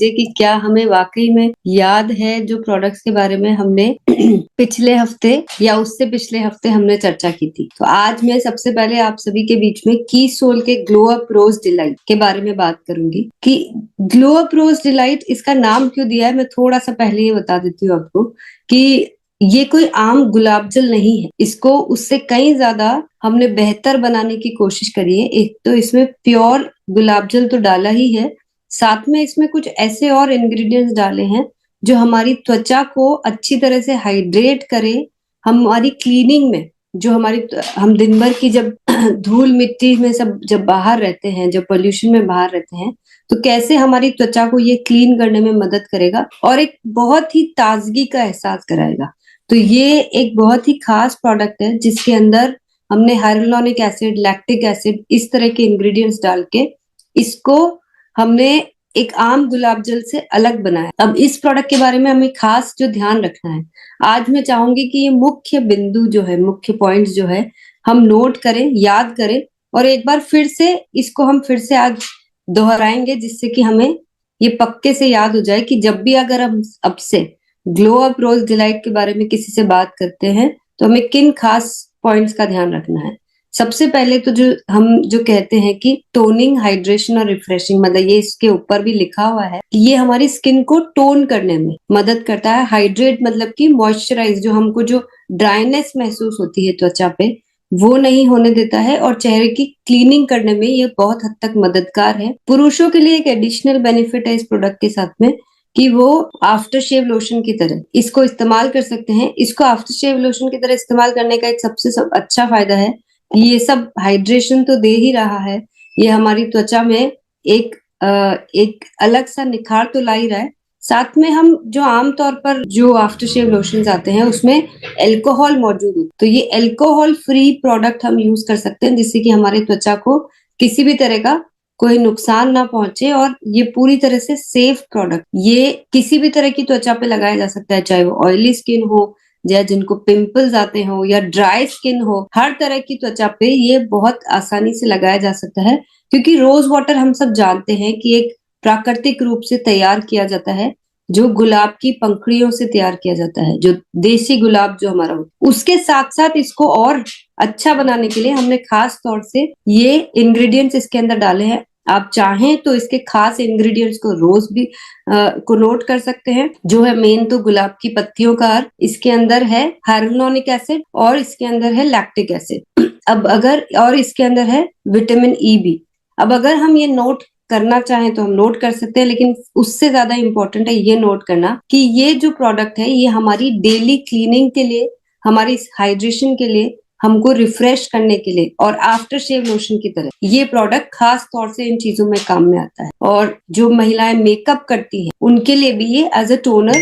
लीजिए कि क्या हमें वाकई में याद है जो प्रोडक्ट्स के बारे में हमने पिछले हफ्ते या उससे पिछले हफ्ते हमने चर्चा की थी। तो आज मैं सबसे पहले आप सभी के बीच में कीसोल के ग्लो अप रोज डिलाइट के बारे में बात करूंगी कि ग्लो अप रोज डिलाइट इसका नाम क्यों दिया है। मैं थोड़ा सा पहले ये बता देती हूँ आपको कि ये कोई आम गुलाब जल नहीं है, इसको उससे कई ज्यादा हमने बेहतर बनाने की कोशिश करी है। एक तो इसमें प्योर गुलाब जल तो डाला ही है, साथ में इसमें कुछ ऐसे और इंग्रेडिएंट्स डाले हैं जो हमारी त्वचा को अच्छी तरह से हाइड्रेट करे। हमारी क्लीनिंग में जो हम दिन भर की जब धूल मिट्टी में सब जब बाहर रहते हैं, जब पोल्यूशन में बाहर रहते हैं, तो कैसे हमारी त्वचा को ये क्लीन करने में मदद करेगा और एक बहुत ही ताजगी का एहसास कराएगा। तो ये एक बहुत ही खास प्रोडक्ट है जिसके अंदर हमने हाइलुरोनिक एसिड, लैक्टिक एसिड, इस तरह के इंग्रेडिएंट्स डाल के इसको हमने एक आम गुलाब जल से अलग बनाया। अब इस प्रोडक्ट के बारे में हमें खास जो ध्यान रखना है, आज मैं चाहूंगी कि ये मुख्य बिंदु जो है, मुख्य पॉइंट्स जो है, हम नोट करें, याद करें और एक बार फिर से इसको हम फिर से आज दोहराएंगे, जिससे कि हमें ये पक्के से याद हो जाए कि जब भी अगर हम अब से ग्लो अप रोज डिलाइट के बारे में किसी से बात करते हैं तो हमें किन खास पॉइंट्स का ध्यान रखना है। सबसे पहले तो जो कहते हैं कि टोनिंग, हाइड्रेशन और रिफ्रेशिंग, मतलब ये इसके ऊपर भी लिखा हुआ है कि ये हमारी स्किन को टोन करने में मदद करता है। हाइड्रेट मतलब कि मॉइस्चराइज, जो हमको जो ड्राइनेस महसूस होती है त्वचा पे, वो नहीं होने देता है और चेहरे की क्लीनिंग करने में ये बहुत हद तक मददगार है। पुरुषों के लिए एक एडिशनल बेनिफिट है इस प्रोडक्ट के साथ में कि वो आफ्टर शेव लोशन की तरह इसको इस्तेमाल कर सकते हैं। इसको आफ्टर शेव लोशन की तरह इस्तेमाल करने का एक अच्छा फायदा है, ये सब हाइड्रेशन तो दे ही रहा है, ये हमारी त्वचा में एक अलग सा निखार तो ला ही रहा है। साथ में हम जो आमतौर पर जो आफ्टर शेव लोशंस आते हैं उसमें अल्कोहल मौजूद है, तो ये अल्कोहल फ्री प्रोडक्ट हम यूज कर सकते हैं जिससे कि हमारे त्वचा को किसी भी तरह का कोई नुकसान ना पहुंचे। और ये पूरी तरह से सेफ प्रोडक्ट, ये किसी भी तरह की त्वचा पे लगाया जा सकता है, चाहे वो ऑयली स्किन हो या जिनको पिंपल्स आते हो या ड्राई स्किन हो, हर तरह की त्वचा पे ये बहुत आसानी से लगाया जा सकता है। क्योंकि रोज वाटर हम सब जानते हैं कि एक प्राकृतिक रूप से तैयार किया जाता है, जो गुलाब की पंखुड़ियों से तैयार किया जाता है, जो देसी गुलाब जो हमारा हो। उसके साथ साथ इसको और अच्छा बनाने के लिए हमने खास तौर से ये इंग्रेडिएंट्स इसके अंदर डाले हैं। आप चाहें तो इसके खास इंग्रेडिएंट्स को रोज भी को नोट कर सकते हैं। जो है मेन तो गुलाब की पत्तियों का अर्क, इसके अंदर है हाइलुरोनिक एसिड और इसके अंदर है लैक्टिक एसिड। अब अगर और इसके अंदर है विटामिन ई भी। अब अगर हम ये नोट करना चाहें तो हम नोट कर सकते हैं, लेकिन उससे ज्यादा इंपॉर्टेंट है ये नोट करना कि ये जो प्रोडक्ट है ये हमारी डेली क्लीनिंग के लिए, हमारी हाइड्रेशन के लिए, हमको रिफ्रेश करने के लिए और आफ्टर शेव लोशन की तरह ये प्रोडक्ट खास तौर से इन चीजों में काम में आता है। और जो महिलाएं मेकअप करती हैं उनके लिए भी ये एज अ टोनर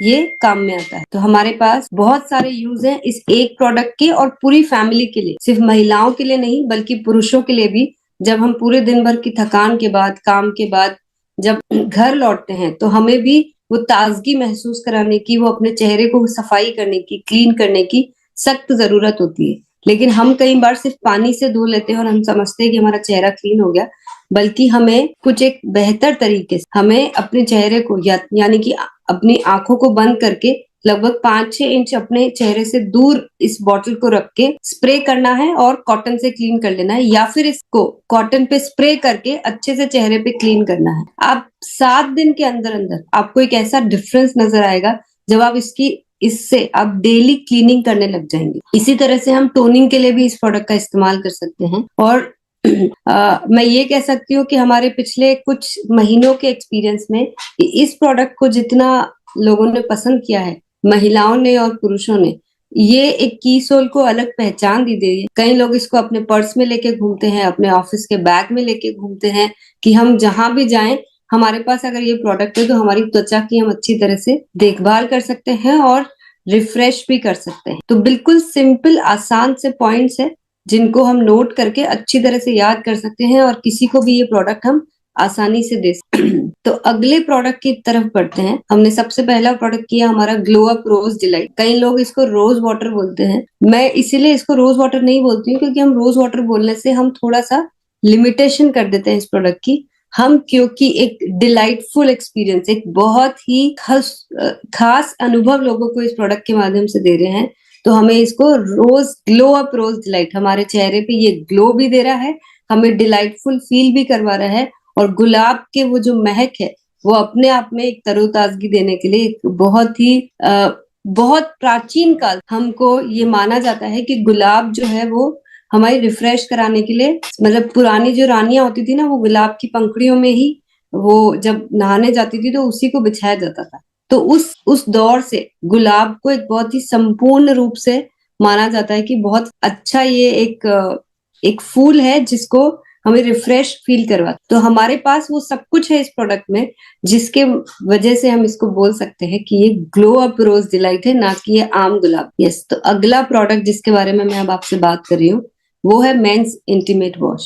ये काम में आता है। तो हमारे पास बहुत सारे यूज हैं इस एक प्रोडक्ट के और पूरी फैमिली के लिए, सिर्फ महिलाओं के लिए नहीं बल्कि पुरुषों के लिए भी। जब हम पूरे दिन भर की थकान के बाद, काम के बाद जब घर लौटते हैं तो हमें भी वो ताजगी महसूस कराने की, वो अपने चेहरे को सफाई करने की, क्लीन करने की सख्त जरूरत होती है। लेकिन हम कई बार सिर्फ पानी से धो लेते हैं और हम समझते हैं कि हमारा चेहरा क्लीन हो गया, बल्कि हमें कुछ एक बेहतर तरीके से हमें अपने चेहरे को यानी कि अपनी आंखों को बंद करके लगभग 5-6 इंच अपने चेहरे से दूर इस बॉटल को रख के स्प्रे करना है और कॉटन से क्लीन कर लेना है, या फिर इसको कॉटन पे स्प्रे करके अच्छे से चेहरे पे क्लीन करना है। आप 7 दिन के अंदर अंदर आपको एक ऐसा डिफरेंस नजर आएगा जब आप इससे आप डेली क्लीनिंग करने लग जाएंगे। इसी तरह से हम टोनिंग के लिए भी इस प्रोडक्ट का इस्तेमाल कर सकते हैं। और मैं ये कह सकती हूँ कि हमारे पिछले कुछ महीनों के एक्सपीरियंस में इस प्रोडक्ट को जितना लोगों ने पसंद किया है, महिलाओं ने और पुरुषों ने, ये एक कीसोल को अलग पहचान दी है। कई लोग इसको अपने पर्स में लेके घूमते हैं, अपने ऑफिस के बैग में लेके घूमते हैं कि हम जहां भी जाएं हमारे पास अगर ये प्रोडक्ट है तो हमारी त्वचा की हम अच्छी तरह से देखभाल कर सकते हैं और रिफ्रेश भी कर सकते हैं। तो बिल्कुल सिंपल आसान से पॉइंट्स है जिनको हम नोट करके अच्छी तरह से याद कर सकते हैं और किसी को भी ये प्रोडक्ट हम आसानी से दे सकते हैं। तो अगले प्रोडक्ट की तरफ बढ़ते हैं। हमने सबसे पहला प्रोडक्ट किया हमारा ग्लो अप रोज डिलाइट। कई लोग इसको रोज वाटर बोलते हैं, मैं इसीलिए इसको रोज वाटर नहीं बोलती हूँ क्योंकि हम रोज वाटर बोलने से हम थोड़ा सा लिमिटेशन कर देते हैं इस प्रोडक्ट की। हम क्योंकि एक डिलाइटफुल एक्सपीरियंस, एक बहुत ही खास अनुभव लोगों को इस प्रोडक्ट के माध्यम से दे रहे हैं, तो हमें इसको रोज ग्लो अप रोज डिलाइट, हमारे चेहरे पे ये ग्लो भी दे रहा है, हमें डिलाइटफुल फील भी करवा रहा है, और गुलाब के वो जो महक है वो अपने आप में एक तरोताजगी देने के लिए एक बहुत प्राचीन काल हमको ये माना जाता है कि गुलाब जो है वो हमारी रिफ्रेश कराने के लिए, मतलब पुरानी जो रानियां होती थी ना, वो गुलाब की पंखुड़ियों में ही वो जब नहाने जाती थी तो उसी को बिछाया जाता था। तो उस दौर से गुलाब को एक बहुत ही संपूर्ण रूप से माना जाता है कि बहुत अच्छा ये एक फूल है जिसको हमें रिफ्रेश फील करवा। तो हमारे पास वो सब कुछ है इस प्रोडक्ट में, जिसके वजह से हम इसको बोल सकते हैं कि ये ग्लो अप रोज डिलाइट है, ना कि ये आम गुलाब। यस, तो अगला प्रोडक्ट जिसके बारे में मैं अब आपसे बात कर रही हूँ वो है मेंस इंटीमेट वॉश।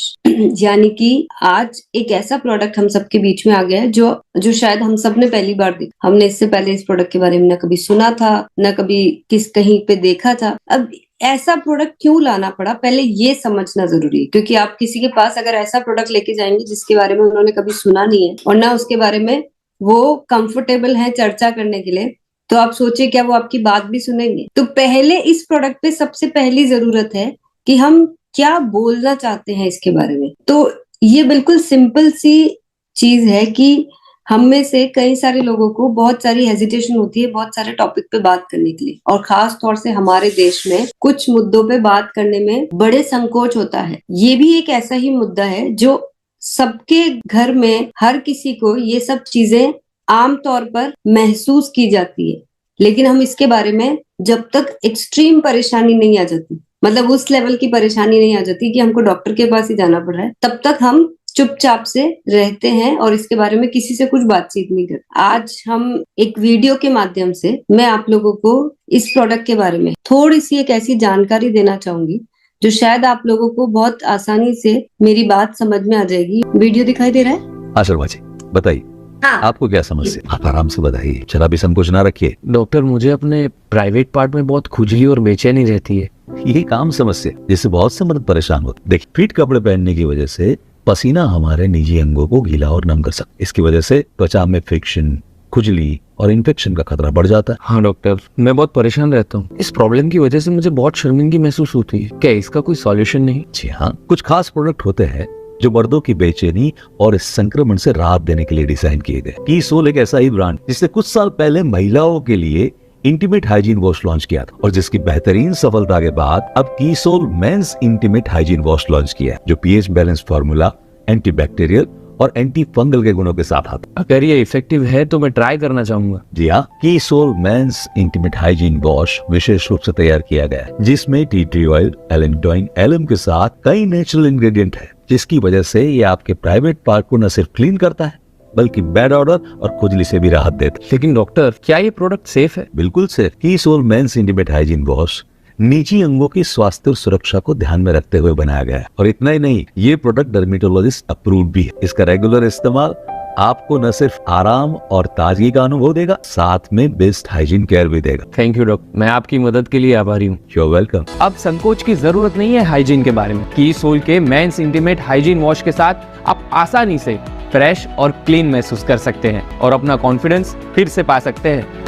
यानी कि आज एक ऐसा प्रोडक्ट हम सबके बीच में आ गया है जो शायद हम सब ने पहली बार देखा। हमने इससे पहले इस प्रोडक्ट के बारे में ना कभी सुना था, ना कभी कहीं पे देखा था। अब ऐसा प्रोडक्ट क्यों लाना पड़ा, पहले ये समझना जरूरी है, क्योंकि आप किसी के पास अगर ऐसा प्रोडक्ट लेके जाएंगे जिसके बारे में उन्होंने कभी सुना नहीं है और ना उसके बारे में वो कंफर्टेबल है चर्चा करने के लिए, तो आप सोचिए क्या वो आपकी बात भी सुनेंगे। तो पहले इस प्रोडक्ट पे सबसे पहली जरूरत है कि हम क्या बोलना चाहते हैं इसके बारे में। तो ये बिल्कुल सिंपल सी चीज है कि हम में से कई सारे लोगों को बहुत सारी हेजिटेशन होती है बहुत सारे टॉपिक पे बात करने के लिए, और खास तौर से हमारे देश में कुछ मुद्दों पे बात करने में बड़े संकोच होता है। ये भी एक ऐसा ही मुद्दा है जो सबके घर में हर किसी को ये सब चीजें आम तौर पर महसूस की जाती है, लेकिन हम इसके बारे में जब तक एक्सट्रीम परेशानी नहीं आ जाती, मतलब उस लेवल की परेशानी नहीं आ जाती कि हमको डॉक्टर के पास ही जाना पड़ रहा है, तब तक हम चुपचाप से रहते हैं और इसके बारे में किसी से कुछ बातचीत नहीं करते। आज हम एक वीडियो के माध्यम से मैं आप लोगों को इस प्रोडक्ट के बारे में थोड़ी सी एक ऐसी जानकारी देना चाहूंगी जो शायद आप लोगों को बहुत आसानी से मेरी बात समझ में आ जाएगी। वीडियो दिखाई दे रहा है? हाँ शर्मा जी बताइए। हाँ। आपको क्या समस्या? आप आराम से बताइए, जरा भी संकोच ना रखिए। डॉक्टर, मुझे अपने प्राइवेट पार्ट में बहुत खुजली और बेचैनी रहती है। यही काम समस्या जिससे बहुत से मर्द परेशान होते। देखिए, फिट कपड़े पहनने की वजह से पसीना हमारे निजी अंगों को गीला और नम कर सकता है। इसकी वजह से त्वचा में फ्रिक्शन, खुजली और इन्फेक्शन का खतरा बढ़ जाता है। हाँ डॉक्टर, मैं बहुत परेशान रहता हूँ। इस प्रॉब्लम की वजह से मुझे बहुत शर्मिंदगी महसूस होती है। क्या इसका कोई सॉल्यूशन नहीं? जी हाँ, कुछ खास प्रोडक्ट होते हैं जो मर्दों की बेचैनी और इस संक्रमण से राहत देने के लिए डिजाइन किए गए। कीसोल एक ऐसा ही ब्रांड जिसने कुछ साल पहले महिलाओं के लिए इंटीमेट हाइजीन वॉश लॉन्च किया था, और जिसकी बेहतरीन सफलता के बाद अब कीसोल men's intimate hygiene wash launch किया है, जो पीएच बैलेंस फार्मूला, एंटीबैक्टीरियल और एंटी फंगल के गुणों के साथ आता है। अगर ये इफेक्टिव है तो मैं ट्राई करना चाहूंगा। जी हाँ, कीसोल मेंस इंटीमेट हाइजीन वॉश विशेष रूप से तैयार किया गया है, जिसमें टी ट्री ऑयल, एलेंडोइन एलम के साथ कई नेचुरल इंग्रेडिएंट है, जिसकी वजह से ये आपके प्राइवेट पार्ट को न सिर्फ क्लीन करता है बल्कि बैड ऑर्डर और खुजली से भी राहत देता है। लेकिन डॉक्टर, क्या ये प्रोडक्ट सेफ है? बिल्कुल सेफ। कीसोल मेंस इंटीमेट हाइजीन वॉश निजी अंगों की स्वास्थ्य और सुरक्षा को ध्यान में रखते हुए बनाया गया है, और इतना ही नहीं, ये प्रोडक्ट डर्मेटोलॉजिस्ट अप्रूव्ड भी है। इसका रेगुलर इस्तेमाल आपको न सिर्फ आराम और ताजगी का अनुभव देगा, साथ में बेस्ट हाइजीन केयर भी देगा। थैंक यू डॉक्टर, मैं आपकी मदद के लिए आभारी हूँ। You are welcome. अब संकोच की जरूरत नहीं है हाइजीन के बारे में। कीसोल के मेंस इंटीमेट हाइजीन वॉश के साथ आप आसानी से फ्रेश और क्लीन महसूस कर सकते हैं और अपना कॉन्फिडेंस फिर से पा सकते हैं।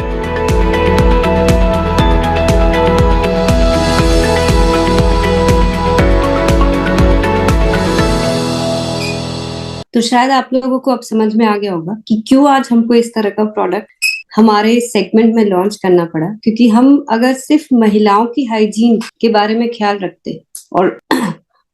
तो शायद आप लोगों को अब समझ में आ गया होगा कि क्यों आज हमको इस तरह का प्रोडक्ट हमारे सेगमेंट में लॉन्च करना पड़ा। क्योंकि हम अगर सिर्फ महिलाओं की हाइजीन के बारे में ख्याल रखते और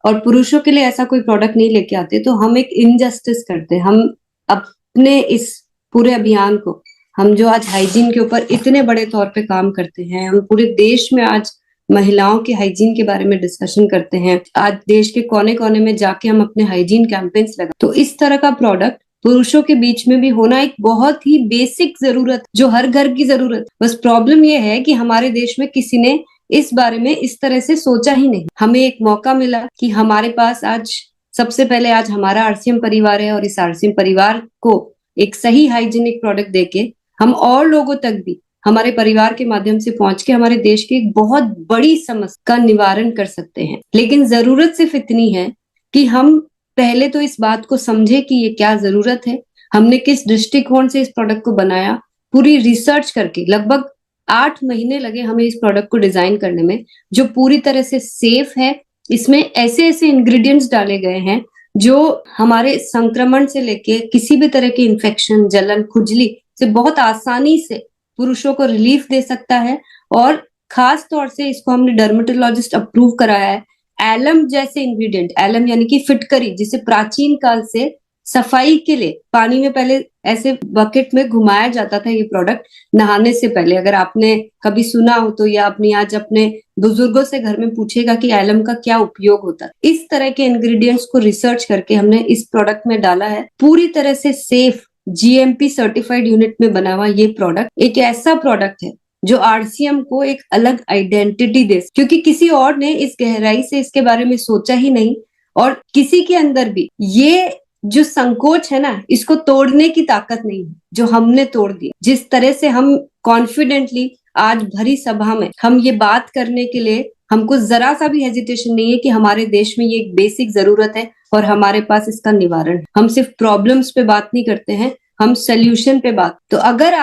पुरुषों के लिए ऐसा कोई प्रोडक्ट नहीं लेके आते, तो हम एक इनजस्टिस करते। हम अपने इस पूरे अभियान को, हम जो आज हाइजीन के ऊपर इतने बड़े तौर पे काम करते हैं, हम पूरे देश में आज महिलाओं के हाइजीन के बारे में डिस्कशन करते हैं, आज देश के कोने कोने में जाके हम अपने हाइजीन कैंपेन्स लगा, तो इस तरह का प्रोडक्ट पुरुषों के बीच में भी होना एक बहुत ही बेसिक जरूरत, जो हर घर की जरूरत। बस प्रॉब्लम यह है कि हमारे देश में किसी ने इस बारे में इस तरह से सोचा ही नहीं। हमें एक मौका मिला कि हमारे पास आज सबसे पहले आज हमारा आरसीएम परिवार है, और इस आरसीएम परिवार को एक सही हाइजीनिक प्रोडक्ट देके हम और लोगों तक भी हमारे परिवार के माध्यम से पहुंच के हमारे देश की एक बहुत बड़ी समस्या का निवारण कर सकते हैं। लेकिन जरूरत सिर्फ इतनी है कि हम पहले तो इस बात को समझे कि ये क्या जरूरत है, हमने किस दृष्टिकोण से इस प्रोडक्ट को बनाया, पूरी रिसर्च करके लगभग 8 महीने लगे हमें इस प्रोडक्ट को डिजाइन करने में, जो पूरी तरह से सेफ है। इसमें ऐसे ऐसे इंग्रेडिएंट्स डाले गए हैं जो हमारे संक्रमण से लेके किसी भी तरह की इन्फेक्शन, जलन, खुजली से बहुत आसानी से पुरुषों को रिलीफ दे सकता है। और खास तौर से इसको हमने डर्मेटोलॉजिस्ट अप्रूव कराया है। एलम जैसे इंग्रेडिएंट, एलम यानी कि फिटकरी, जिसे प्राचीन काल से सफाई के लिए पानी में पहले ऐसे बकेट में घुमाया जाता था ये प्रोडक्ट नहाने से पहले। अगर आपने कभी सुना हो तो, या अपनी आज अपने बुजुर्गों से घर में पूछेगा कि एलम का क्या उपयोग होता है। इस तरह के इंग्रेडिएंट्स को रिसर्च करके हमने इस प्रोडक्ट में डाला है। पूरी तरह से सेफ जीएमपी सर्टिफाइड यूनिट में बना हुआ ये प्रोडक्ट एक ऐसा प्रोडक्ट है जो आरसीएम को एक अलग आइडेंटिटी दे, क्योंकि किसी और ने इस गहराई से इसके बारे में सोचा ही नहीं। और किसी के अंदर भी ये जो संकोच है ना, इसको तोड़ने की ताकत नहीं है, जो हमने तोड़ दिया। जिस तरह से हम कॉन्फिडेंटली आज भरी सभा में हम ये बात करने के लिए, हमको जरा सा भी हेजिटेशन नहीं है कि हमारे देश में ये एक बेसिक जरूरत है और हमारे पास इसका निवारण है। हम सिर्फ प्रॉब्लम्स पे बात नहीं करते हैं, हम सोल्यूशन पे बात। तो अगर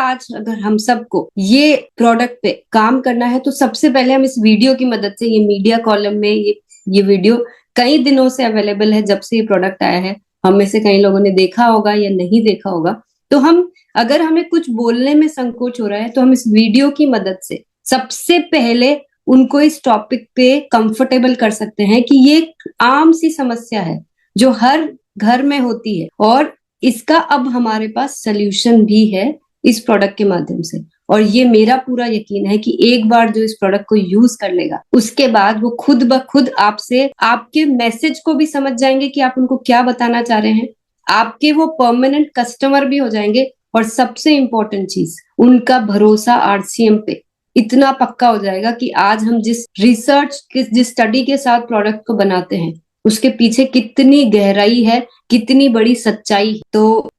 हम सबको ये प्रोडक्ट पे काम करना है तो सबसे पहले हम इस वीडियो की मदद से, ये मीडिया कॉलम में ये वीडियो कई दिनों से अवेलेबल है, जब से ये प्रोडक्ट आया है। हम में से कई लोगों ने देखा होगा या नहीं देखा होगा। तो अगर हमें कुछ बोलने में संकोच हो रहा है तो हम इस वीडियो की मदद से सबसे पहले उनको इस टॉपिक पे कंफर्टेबल कर सकते हैं कि ये एक आम सी समस्या है जो हर घर में होती है, और इसका अब हमारे पास सोल्यूशन भी है इस प्रोडक्ट के माध्यम से। और ये मेरा पूरा यकीन है कि एक बार जो इस प्रोडक्ट को यूज कर लेगा, उसके बाद वो खुद ब खुद आपसे आपके मैसेज को भी समझ जाएंगे कि आप उनको क्या बताना चाह रहे हैं। आपके वो परमानेंट कस्टमर भी हो जाएंगे। और सबसे इंपॉर्टेंट चीज, उनका भरोसा आरसीएम पे इतना पक्का हो जाएगा कि आज हम जिस स्टडी के साथ प्रोडक्ट को बनाते हैं, उसके पीछे कितनी गहराई है, कितनी बड़ी सच्चाई। तो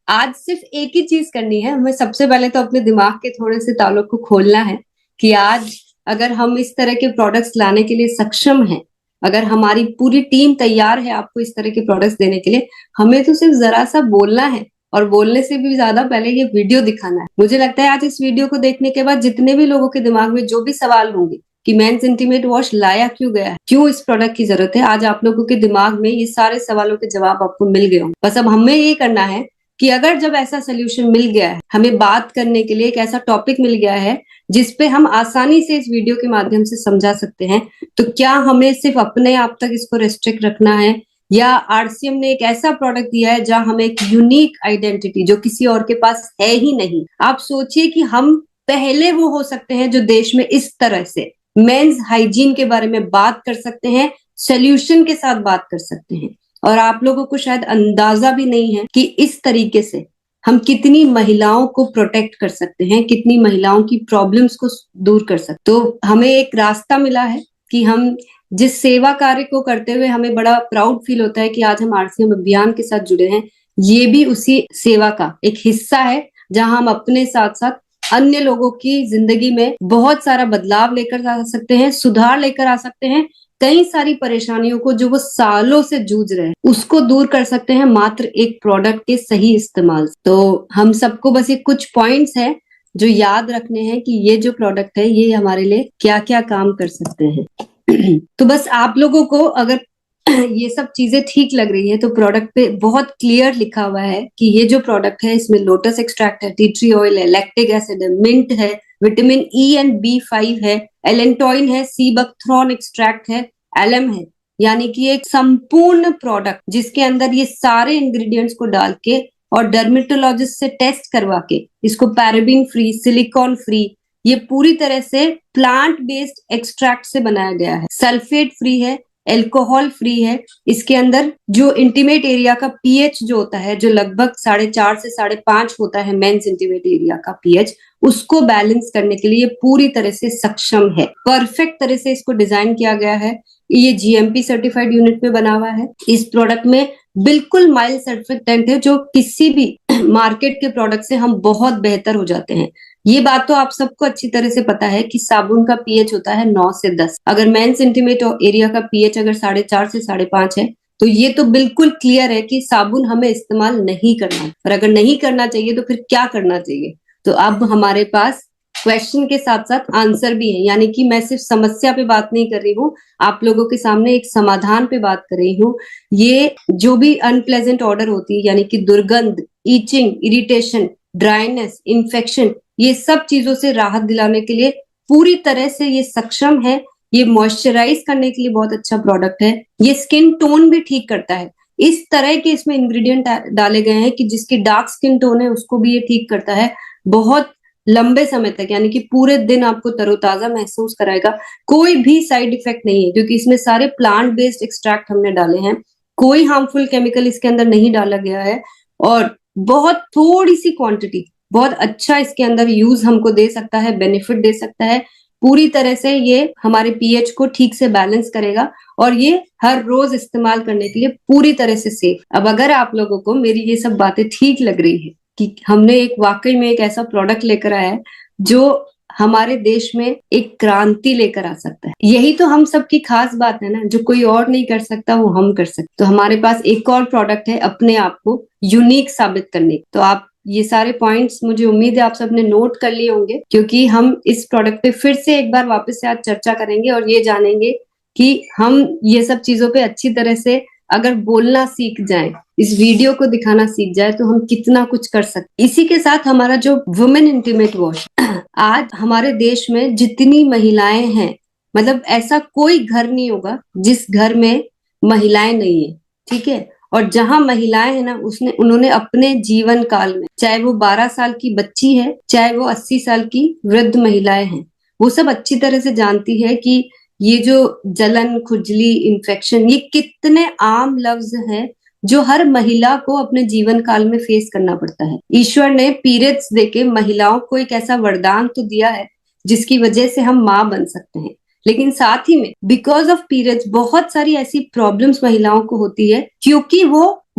आज सिर्फ एक ही चीज करनी है हमें। सबसे पहले तो अपने दिमाग के थोड़े से तालों को खोलना है कि आज अगर हम इस तरह के प्रोडक्ट्स लाने के लिए सक्षम हैं, अगर हमारी पूरी टीम तैयार है आपको इस तरह के प्रोडक्ट्स देने के लिए, हमें तो सिर्फ जरा सा बोलना है। और बोलने से भी ज्यादा पहले ये वीडियो दिखाना है। मुझे लगता है आज इस वीडियो को देखने के बाद जितने भी लोगों के दिमाग में जो भी सवाल होंगे कि मेंस इंटीमेट वॉश लाया क्यों गया है, क्यों इस प्रोडक्ट की जरूरत है, आज आप लोगों के दिमाग में ये सारे सवालों के जवाब आपको मिल गए होंगे। बस अब हमें ये करना है कि अगर जब ऐसा सोल्यूशन मिल गया है, हमें बात करने के लिए एक ऐसा टॉपिक मिल गया है जिसपे हम आसानी से इस वीडियो के माध्यम से समझा सकते हैं, तो क्या हमें सिर्फ अपने आप तक इसको रेस्ट्रिक्ट रखना है, या आरसीएम ने एक ऐसा प्रोडक्ट दिया है जहां हमें एक यूनिक आइडेंटिटी जो किसी और के पास है ही नहीं। आप सोचिए कि हम पहले वो हो सकते हैं जो देश में इस तरह से मेंस हाइजीन के बारे में बात कर सकते हैं, सोल्यूशन के साथ बात कर सकते हैं। और आप लोगों को शायद अंदाजा भी नहीं है कि इस तरीके से हम कितनी महिलाओं को प्रोटेक्ट कर सकते हैं, कितनी महिलाओं की प्रॉब्लम्स को दूर कर सकते। तो हमें एक रास्ता मिला है कि हम जिस सेवा कार्य को करते हुए हमें बड़ा प्राउड फील होता है कि आज हम आरसीएम अभियान के साथ जुड़े हैं, ये भी उसी सेवा का एक हिस्सा है जहां हम अपने साथ साथ अन्य लोगों की जिंदगी में बहुत सारा बदलाव लेकर आ सकते हैं, सुधार लेकर आ सकते हैं। कई सारी परेशानियों को जो वो सालों से जूझ रहे हैं उसको दूर कर सकते हैं मात्र एक प्रोडक्ट के सही इस्तेमाल से। तो हम सबको बस ये कुछ पॉइंट्स है जो याद रखने हैं कि ये जो प्रोडक्ट है ये हमारे लिए क्या क्या काम कर सकते हैं। तो बस आप लोगों को अगर ये सब चीजें ठीक लग रही है तो प्रोडक्ट पे बहुत क्लियर लिखा हुआ है कि ये जो प्रोडक्ट है इसमें लोटस एक्सट्रैक्ट है, टी ट्री ऑयल है, लैक्टिक एसिड है, मिंट है, विटामिन ई एंड B5 है, एलेंटोइन है, सी बकथ्रॉन एक्सट्रैक्ट है, एलम है। यानी कि एक संपूर्ण प्रोडक्ट जिसके अंदर ये सारे इंग्रेडिएंट्स को डाल के और डर्मेटोलॉजिस्ट से टेस्ट करवा के इसको पैराबीन फ्री, सिलिकॉन फ्री, ये पूरी तरह से प्लांट बेस्ड एक्सट्रैक्ट से बनाया गया है। सल्फेट फ्री है, एल्कोहल फ्री है। इसके अंदर जो इंटीमेट एरिया का पीएच जो होता है, जो लगभग 4.5 से 5.5 होता है मेंस इंटीमेट एरिया का पीएच, उसको बैलेंस करने के लिए पूरी तरह से सक्षम है। परफेक्ट तरह से इसको डिजाइन किया गया है। ये जीएमपी सर्टिफाइड यूनिट में बना हुआ है। इस प्रोडक्ट में बिल्कुल माइल्ड सर्टिफिकेट है जो किसी भी मार्केट के प्रोडक्ट से हम बहुत बेहतर हो जाते हैं। ये बात तो आप सबको अच्छी तरह से पता है कि साबुन का पीएच होता है 9 से 10। अगर मेंस इंटीमेट एरिया का पीएच अगर 4.5 से 5.5 है तो ये तो बिल्कुल क्लियर है कि साबुन हमें इस्तेमाल नहीं करना है। और अगर नहीं करना चाहिए तो फिर क्या करना चाहिए? तो अब हमारे पास क्वेश्चन के साथ साथ आंसर भी है, यानी कि मैं सिर्फ समस्या पे बात नहीं कर रही हूँ, आप लोगों के सामने एक समाधान पे बात कर रही हूँ। ये जो भी अनप्लेजेंट ऑर्डर होती है, यानी कि दुर्गंध, ईचिंग, इरिटेशन, ड्राइनेस, इन्फेक्शन, ये सब चीजों से राहत दिलाने के लिए पूरी तरह से ये सक्षम है। ये मॉइस्चराइज करने के लिए बहुत अच्छा प्रोडक्ट है। ये स्किन टोन भी ठीक करता है। इस तरह के इसमें इंग्रेडिएंट डाले गए हैं कि जिसकी डार्क स्किन टोन है उसको भी ये ठीक करता है बहुत लंबे समय तक, यानी कि पूरे दिन आपको तरोताजा महसूस कराएगा। कोई भी साइड इफेक्ट नहीं है क्योंकि इसमें सारे प्लांट बेस्ड एक्सट्रैक्ट हमने डाले हैं। कोई हार्मफुल केमिकल इसके अंदर नहीं डाला गया है और बहुत थोड़ी सी क्वांटिटी, बहुत अच्छा इसके अंदर यूज हमको दे सकता है, बेनिफिट दे सकता है। पूरी तरह से ये हमारे पीएच को ठीक से बैलेंस करेगा और ये हर रोज इस्तेमाल करने के लिए पूरी तरह से सेफ। अब अगर आप लोगों को मेरी ये सब बातें ठीक लग रही है कि हमने एक वाकई में एक ऐसा प्रोडक्ट लेकर आया है जो हमारे देश में एक क्रांति लेकर आ सकता है, यही तो हम सबकी खास बात है ना, जो कोई और नहीं कर सकता वो हम कर सकते। तो हमारे पास एक और प्रोडक्ट है अपने आप को यूनिक साबित करने। तो आप ये सारे पॉइंट्स मुझे उम्मीद है आप सबने नोट कर लिए होंगे, क्योंकि हम इस प्रोडक्ट पे फिर से एक बार वापस से आज चर्चा करेंगे और ये जानेंगे कि हम ये सब चीजों पे अच्छी तरह से अगर बोलना सीख जाएं, इस वीडियो को दिखाना सीख जाए तो हम कितना कुछ कर सकते। इसी के साथ हमारा जो वुमेन इंटीमेट वॉश, आज हमारे देश में जितनी महिलाएं हैं, मतलब ऐसा कोई घर नहीं होगा जिस घर में महिलाएं नहीं है, ठीक है। और जहां महिलाएं हैं ना, उन्होंने अपने जीवन काल में, चाहे वो 12 साल की बच्ची है, चाहे वो 80 साल की वृद्ध महिलाएं हैं, वो सब अच्छी तरह से जानती है कि ये जो जलन, खुजली, इन्फेक्शन, ये कितने आम लफ्ज हैं जो हर महिला को अपने जीवन काल में फेस करना पड़ता है। ईश्वर ने पीरियड्स देके महिलाओं को एक ऐसा वरदान तो दिया है जिसकी वजह से हम माँ बन सकते हैं, लेकिन साथ ही में बिकॉज ऑफ पीरियड्स बहुत सारी ऐसी प्रॉब्लम्स महिलाओं को होती है क्योंकि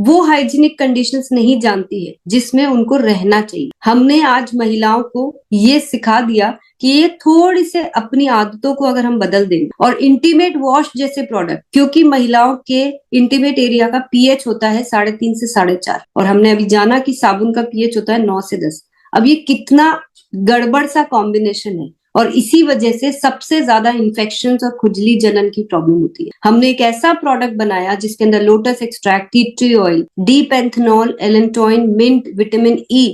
वो हाइजीनिक कंडीशंस नहीं जानती है जिसमें उनको रहना चाहिए। हमने आज महिलाओं को ये सिखा दिया कि ये थोड़ी से अपनी आदतों को अगर हम बदल देंगे, और इंटीमेट वॉश जैसे प्रोडक्ट, क्योंकि महिलाओं के इंटीमेट एरिया का पीएच होता है 3.5 से 4.5, और हमने अभी जाना कि साबुन का पीएच होता है 9 से 10। अब ये कितना गड़बड़ सा कॉम्बिनेशन है, और इसी वजह से सबसे ज्यादा इन्फेक्शंस और खुजली, जलन की प्रॉब्लम होती है। हमने एक ऐसा प्रोडक्ट बनाया जिसके अंदर lotus extract, tea tree oil, D panthenol, allantoin, mint, vitamin E,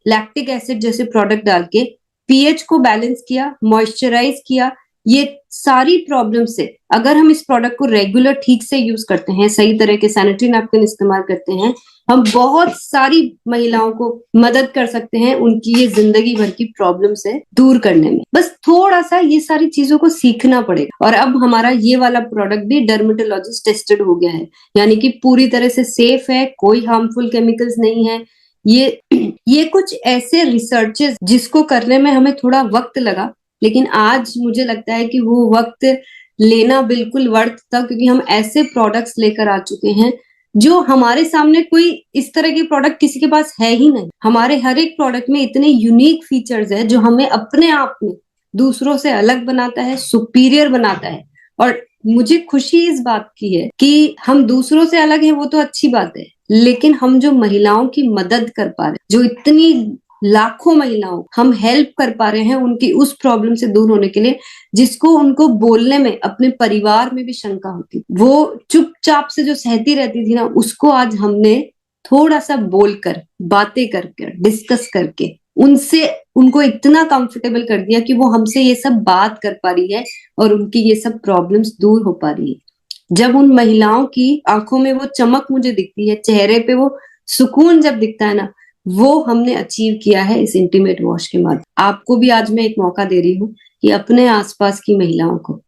lactic acid जैसे प्रोडक्ट डाल के पीएच को बैलेंस किया, मॉइस्चराइज किया। ये सारी प्रॉब्लम से अगर हम इस प्रोडक्ट को रेगुलर ठीक से यूज करते हैं, सही तरह के सैनिटरी नैपकिन इस्तेमाल करते हैं, हम बहुत सारी महिलाओं को मदद कर सकते हैं उनकी ये जिंदगी भर की प्रॉब्लम से दूर करने में। बस थोड़ा सा ये सारी चीजों को सीखना पड़ेगा। और अब हमारा ये वाला प्रोडक्ट भी डर्मेटोलॉजिस्ट टेस्टेड हो गया है, यानी कि पूरी तरह से सेफ है, कोई हार्मफुल केमिकल्स नहीं है। ये कुछ ऐसे रिसर्चेस जिसको करने में हमें थोड़ा वक्त लगा, लेकिन आज मुझे लगता है कि वो वक्त लेना बिल्कुल वर्थ था, क्योंकि हम ऐसे प्रोडक्ट्स लेकर आ चुके हैं जो हमारे सामने कोई इस तरह के प्रोडक्ट किसी के पास है ही नहीं। हमारे हर एक प्रोडक्ट में इतने यूनिक फीचर्स है जो हमें अपने आप में दूसरों से अलग बनाता है, सुपीरियर बनाता है। और मुझे खुशी इस बात की है कि हम दूसरों से अलग हैं, वो तो अच्छी बात है, लेकिन हम जो महिलाओं की मदद कर पा रहे हैं, जो इतनी लाखों महिलाओं हम हेल्प कर पा रहे हैं उनकी उस प्रॉब्लम से दूर होने के लिए, जिसको उनको बोलने में अपने परिवार में भी शंका होती, वो चुपचाप से जो सहती रहती थी ना, उसको आज हमने थोड़ा सा बोलकर, बातें करके, डिस्कस करके उनको इतना कंफर्टेबल कर दिया कि वो हमसे ये सब बात कर पा रही है और उनकी ये सब प्रॉब्लम्स दूर हो पा रही है। जब उन महिलाओं की आंखों में वो चमक मुझे दिखती है, चेहरे पे वो सुकून जब दिखता है ना, वो हमने अचीव किया है इस इंटीमेट वॉश के माध्यम। आपको भी आज मैं एक मौका दे रही हूँ कि अपने आसपास की महिलाओं को,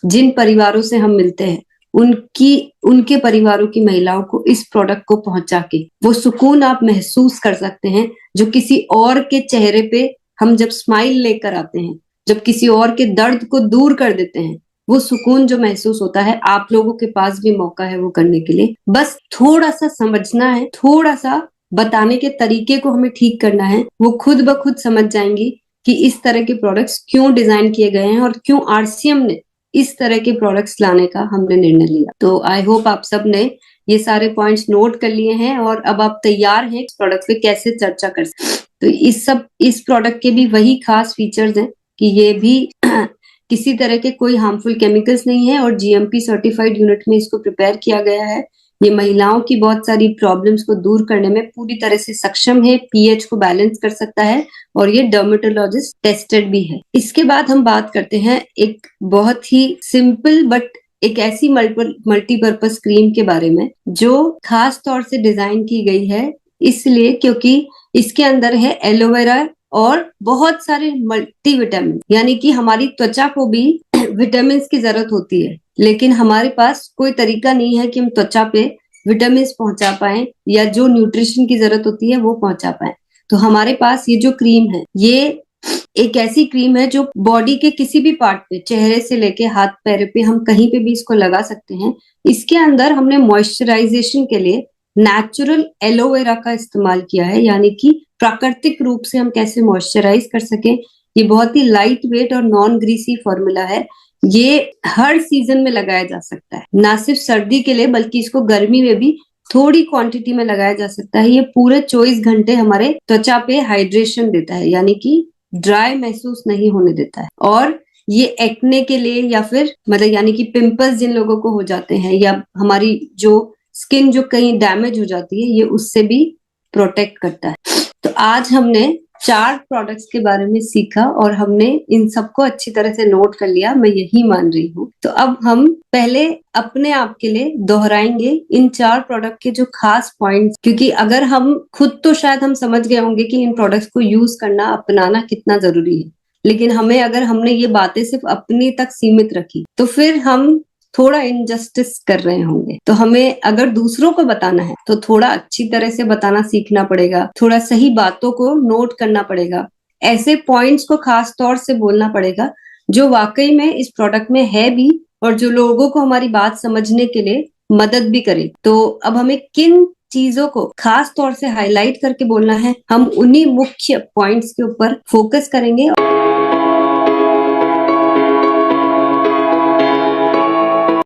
जिन परिवारों से हम मिलते हैं, उनके परिवारों की महिलाओं को इस प्रोडक्ट को पहुंचा के वो सुकून आप महसूस कर सकते हैं जो किसी और के चेहरे पे हम जब स्माइल लेकर आते हैं, जब किसी और के दर्द को दूर कर देते हैं, वो सुकून जो महसूस होता है, आप लोगों के पास भी मौका है वो करने के लिए। बस थोड़ा सा समझना है, थोड़ा सा बताने के तरीके को हमें ठीक करना है, वो खुद ब खुद समझ जाएंगी कि इस तरह के प्रोडक्ट्स क्यों डिजाइन किए गए हैं और क्यों आरसीएम ने इस तरह के प्रोडक्ट्स लाने का हमने निर्णय लिया। तो आई होप आप सब ने ये सारे पॉइंट्स नोट कर लिए हैं और अब आप तैयार हैं इस प्रोडक्ट पे कैसे चर्चा कर सकते हैं। तो इस प्रोडक्ट के भी वही खास फीचर्स हैं कि ये भी किसी तरह के कोई हार्मफुल केमिकल्स नहीं है और जीएमपी सर्टिफाइड यूनिट में इसको प्रिपेयर किया गया है। ये महिलाओं की बहुत सारी प्रॉब्लम्स को दूर करने में पूरी तरह से सक्षम है, पीएच को बैलेंस कर सकता है और ये डर्मेटोलॉजिस्ट टेस्टेड भी है। इसके बाद हम बात करते हैं एक बहुत ही सिंपल बट एक ऐसी मल्टीपर्पज क्रीम के बारे में जो खास तौर से डिजाइन की गई है इसलिए क्योंकि इसके अंदर है एलोवेरा और बहुत सारे मल्टीविटामिन, यानी कि हमारी त्वचा को भी विटामिन की जरूरत होती है, लेकिन हमारे पास कोई तरीका नहीं है कि हम त्वचा पे विटामिन पहुंचा पाए या जो न्यूट्रिशन की जरूरत होती है वो पहुंचा पाए। तो हमारे पास ये जो क्रीम है ये एक ऐसी क्रीम है जो बॉडी के किसी भी पार्ट पे, चेहरे से लेके हाथ पैर पे, हम कहीं पे भी इसको लगा सकते हैं। इसके अंदर हमने मॉइस्चराइजेशन के लिए नेचुरल एलोवेरा का इस्तेमाल किया है, यानी कि प्राकृतिक रूप से हम कैसे मॉइस्चराइज कर सके। ये बहुत ही लाइट वेट और नॉन ग्रीसी फॉर्मूला है। ये हर सीजन में लगाया जा सकता है, ना सिर्फ सर्दी के लिए बल्कि इसको गर्मी में भी थोड़ी क्वांटिटी में लगाया जा सकता है। ये पूरे 24 घंटे हमारे त्वचा पे हाइड्रेशन देता है, यानी कि ड्राई महसूस नहीं होने देता है। और ये एक्ने के लिए या फिर मतलब यानी कि पिंपल्स जिन लोगों को हो जाते हैं या हमारी जो स्किन जो कहीं डैमेज हो जाती है, ये उससे भी प्रोटेक्ट करता है। तो आज हमने 4 प्रोडक्ट्स के बारे में सीखा और हमने इन सबको अच्छी तरह से नोट कर लिया, मैं यही मान रही हूँ। तो अब हम पहले अपने आप के लिए दोहराएंगे इन 4 प्रोडक्ट के जो खास पॉइंट्स, क्योंकि अगर हम खुद तो शायद हम समझ गए होंगे कि इन प्रोडक्ट्स को यूज करना, अपनाना कितना जरूरी है, लेकिन अगर हमने ये बातें सिर्फ अपनी तक सीमित रखी तो फिर हम थोड़ा इनजस्टिस कर रहे होंगे। तो हमें अगर दूसरों को बताना है तो थोड़ा अच्छी तरह से बताना सीखना पड़ेगा, थोड़ा सही बातों को नोट करना पड़ेगा, ऐसे पॉइंट्स को खास तौर से बोलना पड़ेगा जो वाकई में इस प्रोडक्ट में है भी और जो लोगों को हमारी बात समझने के लिए मदद भी करे। तो अब हमें किन चीजों को खास तौर से हाईलाइट करके बोलना है, हम उन्हीं मुख्य पॉइंट्स के ऊपर फोकस करेंगे।